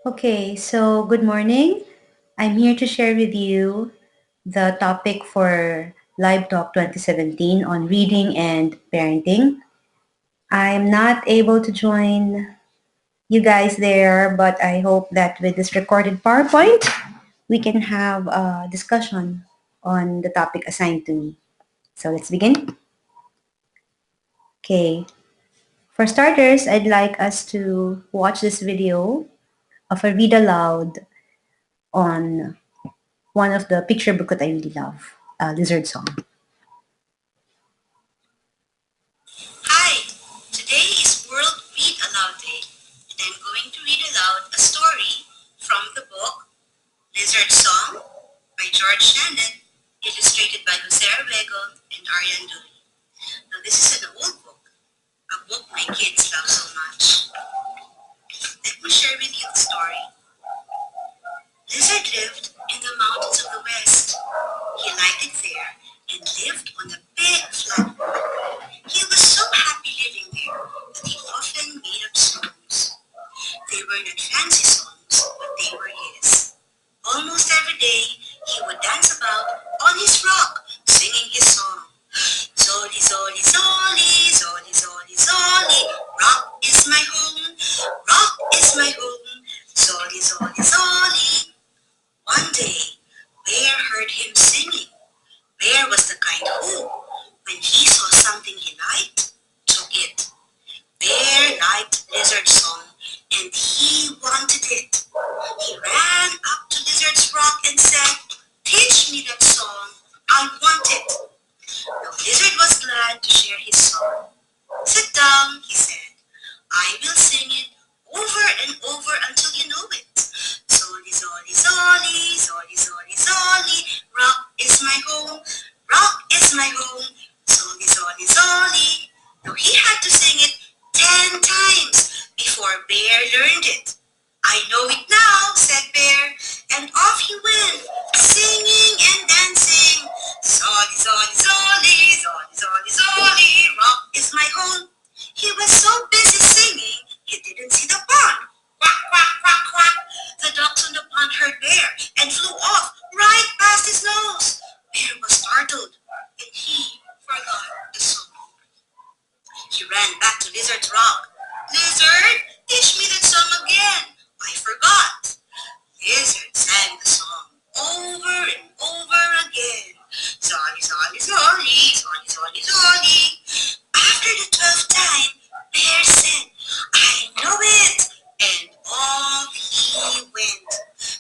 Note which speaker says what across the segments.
Speaker 1: Okay, so good morning. I'm here to share with you the topic for LibTalk 2017 on reading and parenting. I'm not able to join you guys there, but I hope that with this recorded PowerPoint, we can have a discussion on the topic assigned to me. So let's begin. Okay, for starters, I'd like us to watch this video of a read aloud on one of the picture book that I really love, Lizard Song.
Speaker 2: Hi, today is World Read Aloud Day, and I'm going to read aloud a story from the book Lizard Song by George Shannon, illustrated by Jose Arvego and Ariane Dewey. Now this is an old book, a book my kids love so much. Let me share with you the story. Lizard lived in the mountains of the west. He liked it there and lived on a big flat rock. He was so happy living there that he often made up songs. They were not fancy songs, but they were his. Almost every day, he would dance about on his rock, singing his song. Zoli, zoli, zoli, zoli, zoli, zoli, rock is my home, rock is my home, zoli, zoli, zoli. One day, Bear heard him singing. Bear was the kind who, when he saw something he liked, took it. Bear liked Lizard's song, and he wanted it. He ran up to Lizard's rock and said, "Teach me that song. I want it." The Lizard was glad to share his song. "Sit down," he said. "I will sing it over and over until you know it. Zoli, zoli, zoli, zoli, zoli, zoli, rock is my home, rock is my home, zoli, zoli, zoli." Now he had to sing it 10 times before Bear learned it. "I know it now," said Bear, and off he went, singing and dancing. Zoli, zoli, zoli, zoli, zoli, zoli, rock is my home. He was so busy singing, he didn't see the pond. Quack, quack, quack, quack. The ducks on the pond heard Bear and flew off right past his nose. Bear was startled, and he forgot the song. He ran back to Lizard's rock. "Lizard, teach me that song again. I forgot." Lizard sang the song over and over again. Zoli, zoli, zoli, zoli, zoli, zoli. After the 12th time, Bear said, "I know it," and off he went.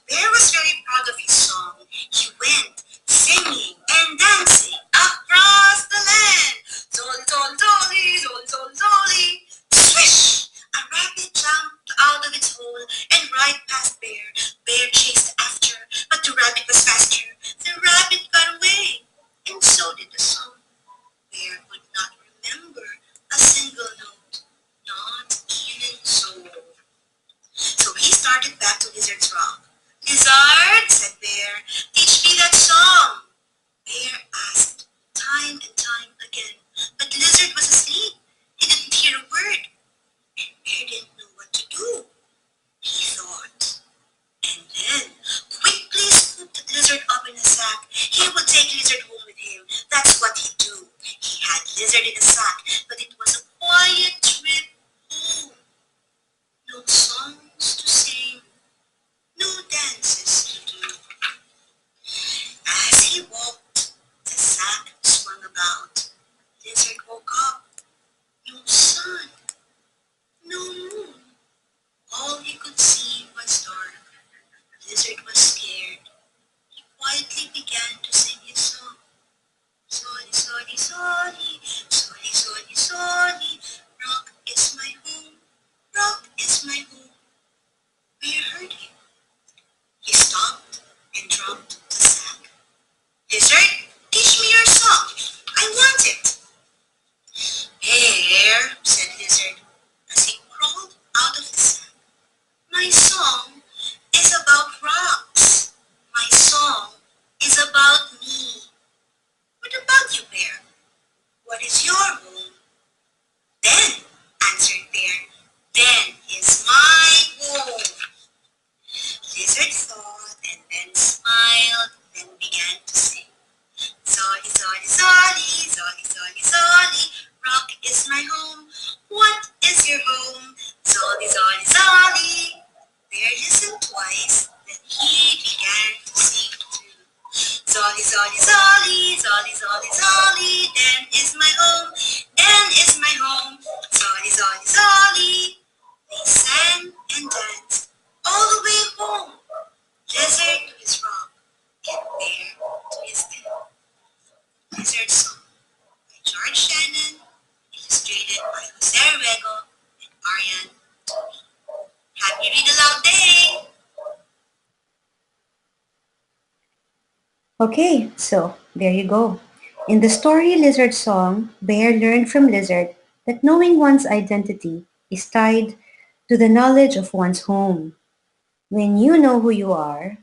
Speaker 2: Bear was very proud of his song. He went singing and dancing across the land. Zoli, zoli, zoli, zoli, zoli, zoli. Swish! A rabbit jumped out of its hole and right past Bear. Bear chased after, but the rabbit was faster. The rabbit got away, and so did the song. Bear could not remember a single note, not even so. So he started back to Lizard's rock. "Lizard," said Bear, "teach me that song." Bear asked time and time again, but Lizard was asleep. He didn't hear a word, and Bear didn't know what to do. He thought, and then quickly scooped Lizard up in a sack. He would take Lizard home with him. That's what he'd do. He had Lizard in a sack, but it was a quiet trip home. No songs to sing, no dances to do. As he walked, the sack swung about. Lizard woke up. No sun, no moon. All he could see was dark. Lizard was scared. He quietly began to sing his song. Zoli, zoli, zoli, zoli, my home? What is your home? Zolly, zolly, zolly. Bear listened twice, then he began to sing too. Zolly, zolly, zolly, zolly, zolly, zolly. Den is my home, Den is my home. Zolly, zolly, zolly. They sang and danced all the way home. Lizard to his rock, and bear to his den. Lizard Song by George Shannon, illustrated by Jose Rego and Ariane Toby. Happy Read Aloud Day!
Speaker 1: Okay, so there you go. In the story Lizard Song, Bear learned from Lizard that knowing one's identity is tied to the knowledge of one's home. When you know who you are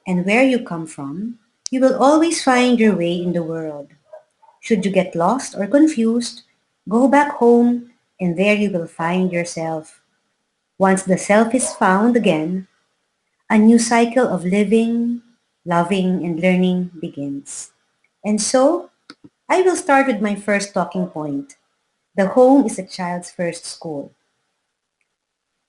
Speaker 1: and where you come from, you will always find your way in the world. Should you get lost or confused, go back home and there you will find yourself. Once the self is found again, a new cycle of living, loving, and learning begins. And so, I will start with my first talking point. The home is a child's first school.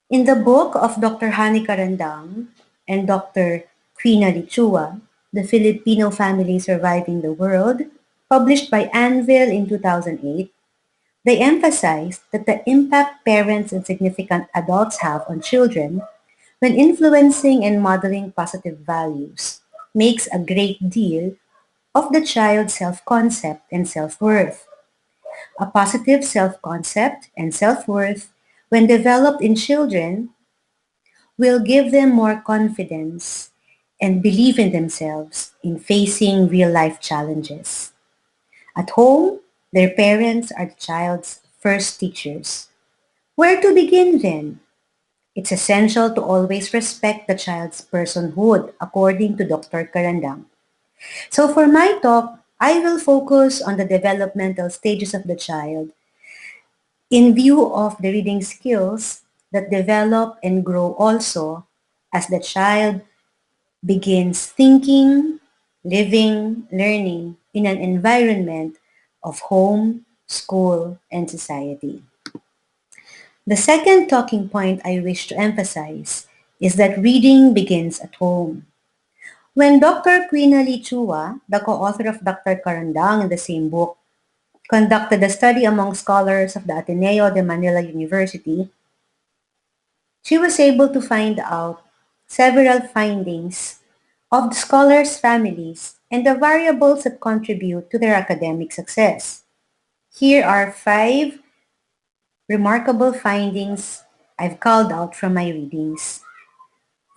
Speaker 1: In the book of Dr. Hani Karandang and Dr. Quina Lichua, The Filipino Family Surviving the World, published by Anvil in 2008, they emphasized that the impact parents and significant adults have on children when influencing and modeling positive values makes a great deal of the child's self-concept and self-worth. A positive self-concept and self-worth, when developed in children, will give them more confidence and believe in themselves in facing real-life challenges. At home, their parents are the child's first teachers. Where to begin then? It's essential to always respect the child's personhood, according to Dr. Karandang. So for my talk, I will focus on the developmental stages of the child in view of the reading skills that develop and grow also as the child begins thinking, living, learning in an environment of home, school, and society. The second talking point I wish to emphasize is that reading begins at home. When Dr. Quinali Chua, the co-author of Dr. Karandang in the same book, conducted a study among scholars of the Ateneo de Manila University, she was able to find out several findings of the scholars' families and the variables that contribute to their academic success. Here are 5 remarkable findings I've called out from my readings.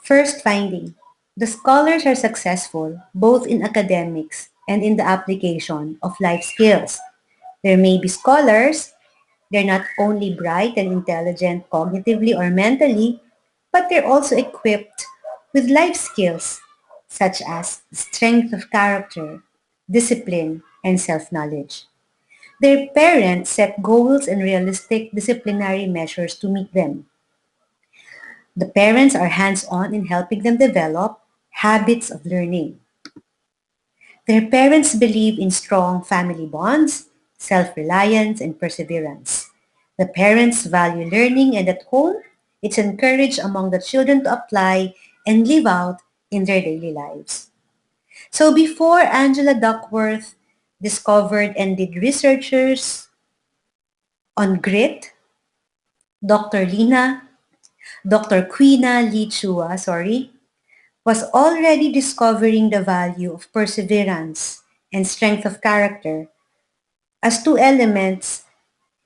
Speaker 1: First finding, the scholars are successful both in academics and in the application of life skills. There may be scholars, they're not only bright and intelligent cognitively or mentally, but they're also equipped with life skills such as strength of character, discipline, and self-knowledge. Their parents set goals and realistic disciplinary measures to meet them. The parents are hands-on in helping them develop habits of learning. Their parents believe in strong family bonds, self-reliance, and perseverance. The parents value learning and at home, it's encouraged among the children to apply and live out in their daily lives. So before Angela Duckworth discovered and did researchers on grit, Dr. Dr. Quina Lee Chua, was already discovering the value of perseverance and strength of character as 2 elements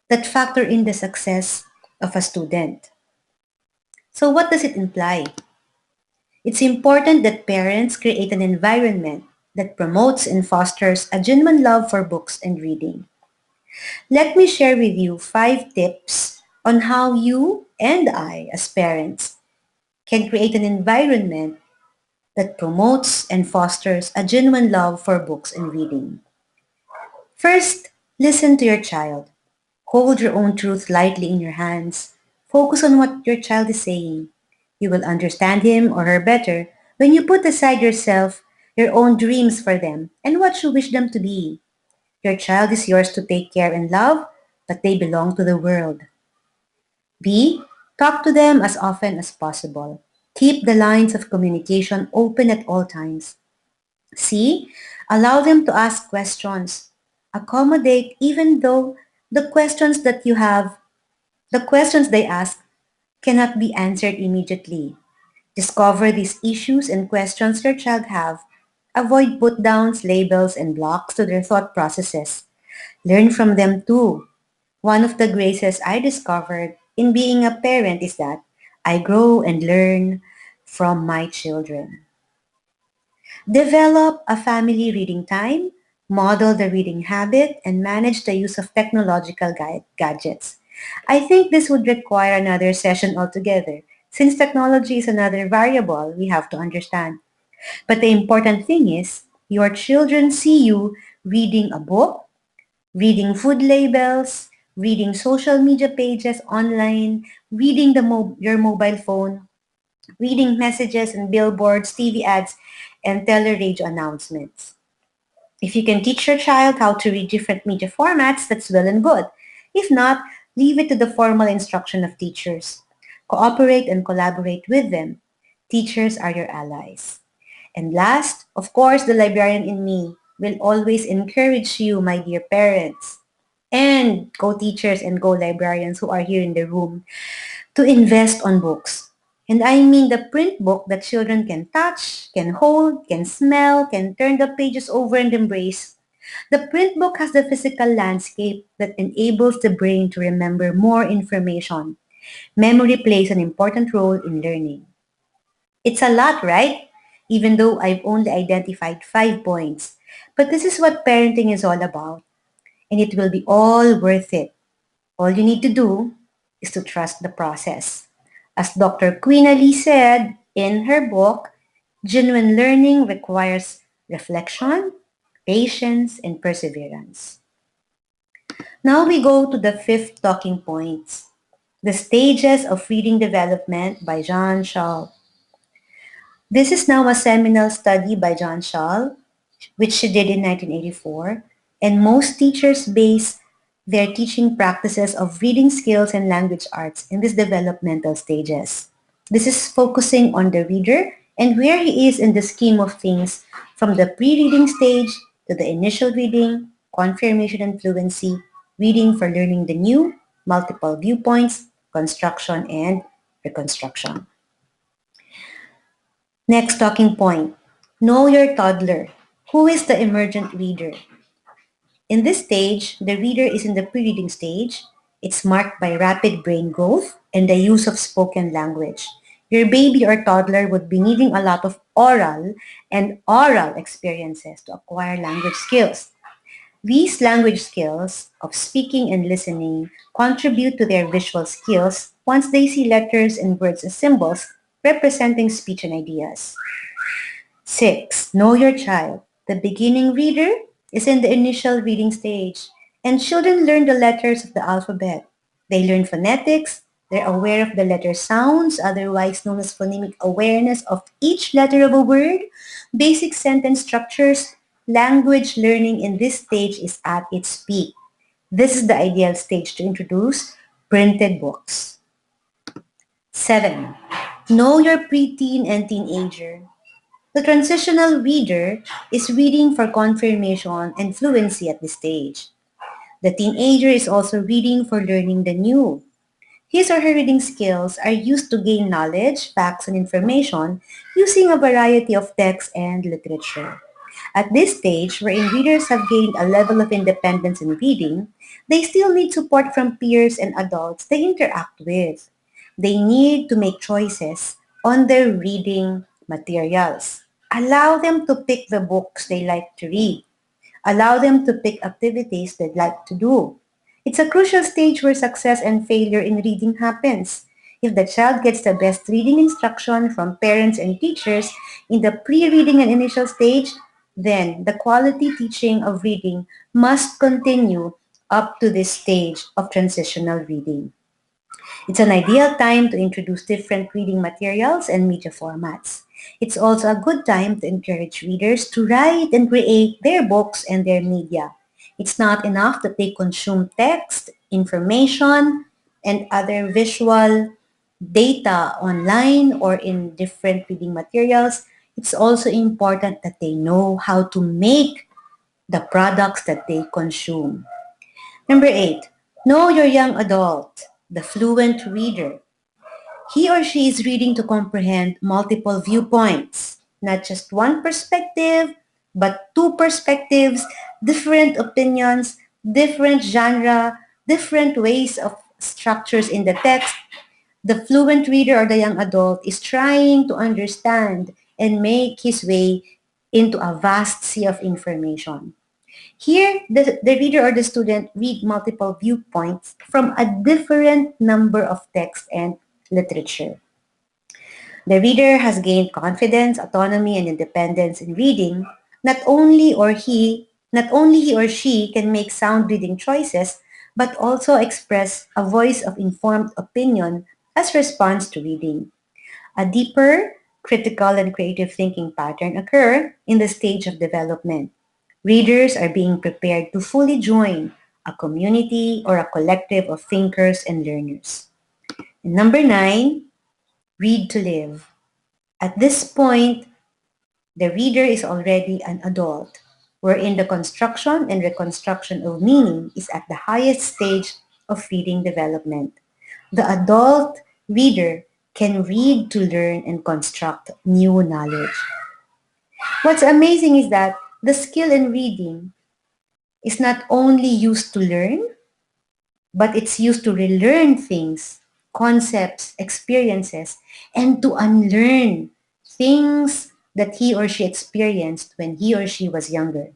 Speaker 1: that factor in the success of a student. So what does it imply? It's important that parents create an environment that promotes and fosters a genuine love for books and reading. Let me share with you 5 tips on how you and I, as parents, can create an environment that promotes and fosters a genuine love for books and reading. First, listen to your child. Hold your own truth lightly in your hands. Focus on what your child is saying. You will understand him or her better when you put aside yourself, your own dreams for them, and what you wish them to be. Your child is yours to take care and love, but they belong to the world. B. Talk to them as often as possible. Keep the lines of communication open at all times. C. Allow them to ask questions. Accommodate even though the questions that you have, the questions they ask cannot be answered immediately. Discover these issues and questions your child have. Avoid put-downs, labels, and blocks to their thought processes. Learn from them too. One of the graces I discovered in being a parent is that I grow and learn from my children. Develop a family reading time, model the reading habit, and manage the use of technological gadgets. I think this would require another session altogether, since technology is another variable we have to understand. But the important thing is, your children see you reading a book, reading food labels, reading social media pages online, reading your mobile phone, reading messages and billboards, TV ads, and teleradio announcements. If you can teach your child how to read different media formats, that's well and good. If not, leave it to the formal instruction of teachers. Cooperate and collaborate with them. Teachers are your allies. And last, of course, the librarian in me will always encourage you, my dear parents, and co-teachers and co-librarians who are here in the room, to invest on books. And I mean the print book that children can touch, can hold, can smell, can turn the pages over and embrace. The print book has the physical landscape that enables the brain to remember more information. Memory plays an important role in learning. It's a lot, right? Even though I've only identified 5 points. But this is what parenting is all about, and it will be all worth it. All you need to do is to trust the process. As Dr. Queen Ali said in her book, genuine learning requires reflection, patience, and perseverance. Now we go to the fifth talking points, the stages of reading development by Jean Shaw. This is now a seminal study by John Shaw, which she did in 1984, and most teachers base their teaching practices of reading skills and language arts in these developmental stages. This is focusing on the reader and where he is in the scheme of things from the pre-reading stage to the initial reading, confirmation and fluency, reading for learning the new, multiple viewpoints, construction, and reconstruction. Next talking point. Know your toddler. Who is the emergent reader? In this stage, the reader is in the pre-reading stage. It's marked by rapid brain growth and the use of spoken language. Your baby or toddler would be needing a lot of oral and oral experiences to acquire language skills. These language skills of speaking and listening contribute to their visual skills once they see letters and words as symbols representing speech and ideas. 6. Know your child. The beginning reader is in the initial reading stage, and children learn the letters of the alphabet. They learn phonetics, they're aware of the letter sounds, otherwise known as phonemic awareness of each letter of a word, basic sentence structures. Language learning in this stage is at its peak. This is the ideal stage to introduce printed books. 7. Know your preteen and teenager. The transitional reader is reading for confirmation and fluency at this stage. The teenager is also reading for learning the new. His or her reading skills are used to gain knowledge, facts, and information using a variety of texts and literature. At this stage, wherein readers have gained a level of independence in reading, they still need support from peers and adults they interact with. They need to make choices on their reading materials. Allow them to pick the books they like to read. Allow them to pick activities they'd like to do. It's a crucial stage where success and failure in reading happens. If the child gets the best reading instruction from parents and teachers in the pre-reading and initial stage, then the quality teaching of reading must continue up to this stage of transitional reading. It's an ideal time to introduce different reading materials and media formats. It's also a good time to encourage readers to write and create their books and their media. It's not enough that they consume text, information, and other visual data online or in different reading materials. It's also important that they know how to make the products that they consume. Number 8, know your young adult, the fluent reader. He or she is reading to comprehend multiple viewpoints, not just one perspective, but two perspectives, different opinions, different genre, different ways of structures in the text. The fluent reader or the young adult is trying to understand and make his way into a vast sea of information. Here, the reader or the student read multiple viewpoints from a different number of texts and literature. The reader has gained confidence, autonomy, and independence in reading. Not only he or she can make sound reading choices, but also express a voice of informed opinion as response to reading. A deeper, critical, and creative thinking pattern occur in the stage of development. Readers are being prepared to fully join a community or a collective of thinkers and learners. And number 9, read to live. At this point, the reader is already an adult, wherein the construction and reconstruction of meaning is at the highest stage of reading development. The adult reader can read to learn and construct new knowledge. What's amazing is that the skill in reading is not only used to learn, but it's used to relearn things, concepts, experiences, and to unlearn things that he or she experienced when he or she was younger.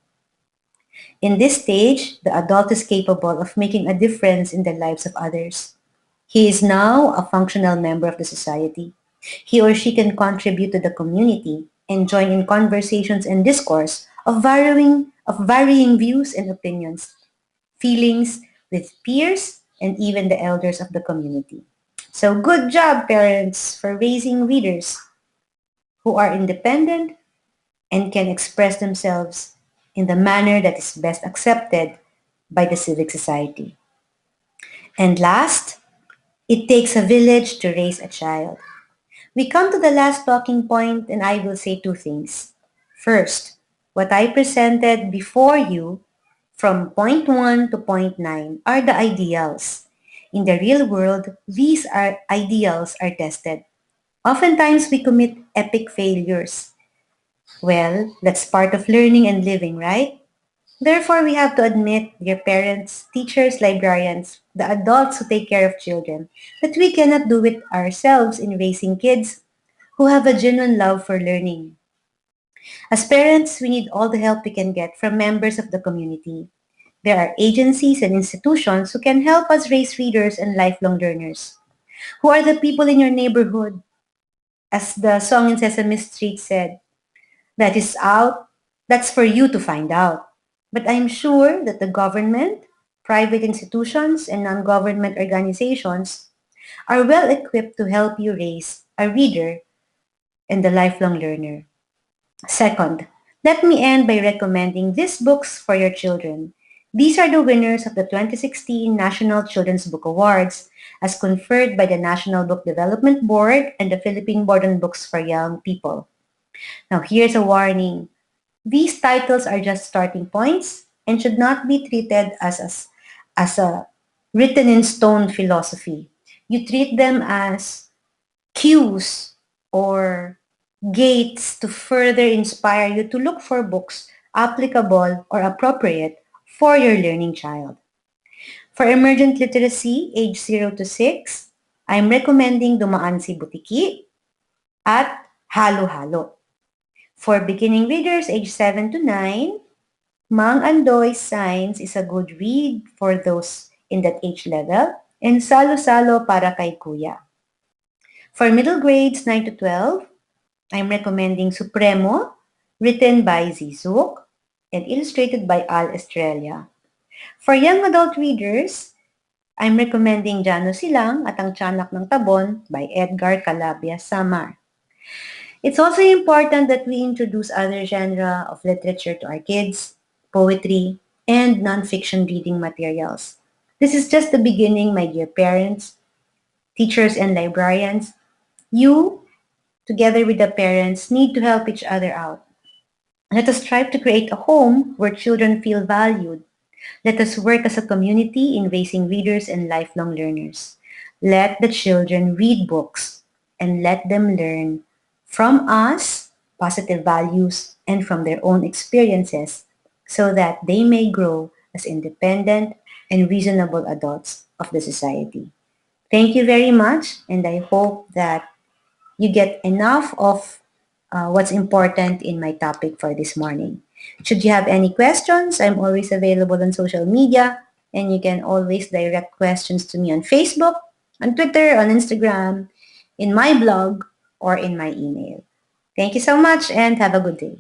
Speaker 1: In this stage, the adult is capable of making a difference in the lives of others. He is now a functional member of the society. He or she can contribute to the community and join in conversations and discourse of varying views and opinions, feelings with peers and even the elders of the community. So good job, parents, for raising readers who are independent and can express themselves in the manner that is best accepted by the civic society. And last, it takes a village to raise a child. We come to the last talking point and I will say two things. First, what I presented before you from point 1 to point 9 are the ideals. In the real world, these ideals are tested. Oftentimes we commit epic failures. Well, that's part of learning and living, right? Therefore, we have to admit, dear parents, teachers, librarians, the adults who take care of children, that we cannot do it ourselves in raising kids who have a genuine love for learning. As parents, we need all the help we can get from members of the community. There are agencies and institutions who can help us raise readers and lifelong learners. Who are the people in your neighborhood? As the song in Sesame Street said, that is out, that's for you to find out. But I'm sure that the government, private institutions, and non-government organizations are well equipped to help you raise a reader and a lifelong learner. Second, let me end by recommending these books for your children. These are the winners of the 2016 National Children's Book Awards as conferred by the National Book Development Board and the Philippine Board on Books for Young People. Now, here's a warning. These titles are just starting points and should not be treated as a written in stone philosophy. You treat them as cues or gates to further inspire you to look for books applicable or appropriate for your learning child. For emergent literacy, age 0 to 6, I'm recommending Dumaan si Butiki at Halo-Halo. For beginning readers, age 7 to 9, Mang Andoy's Signs is a good read for those in that age level, and Salo-Salo para kay Kuya. For middle grades 9 to 12, I'm recommending Supremo, written by Zizuk and illustrated by Al Estrella. For young adult readers, I'm recommending Jano Silang at Ang Tiyanak ng Tabon by Edgar Calabia Samar. It's also important that we introduce other genre of literature to our kids, poetry, and nonfiction reading materials. This is just the beginning, my dear parents, teachers, and librarians. You, together with the parents, need to help each other out. Let us strive to create a home where children feel valued. Let us work as a community in raising readers and lifelong learners. Let the children read books and let them learn from us positive values and from their own experiences so that they may grow as independent and reasonable adults of the society. Thank you very much, and I hope that you get enough of what's important in my topic for this morning. Should you have any questions, I'm always available on social media, and you can always direct questions to me on Facebook, on Twitter, on Instagram, in my blog, or in my email. Thank you so much and have a good day.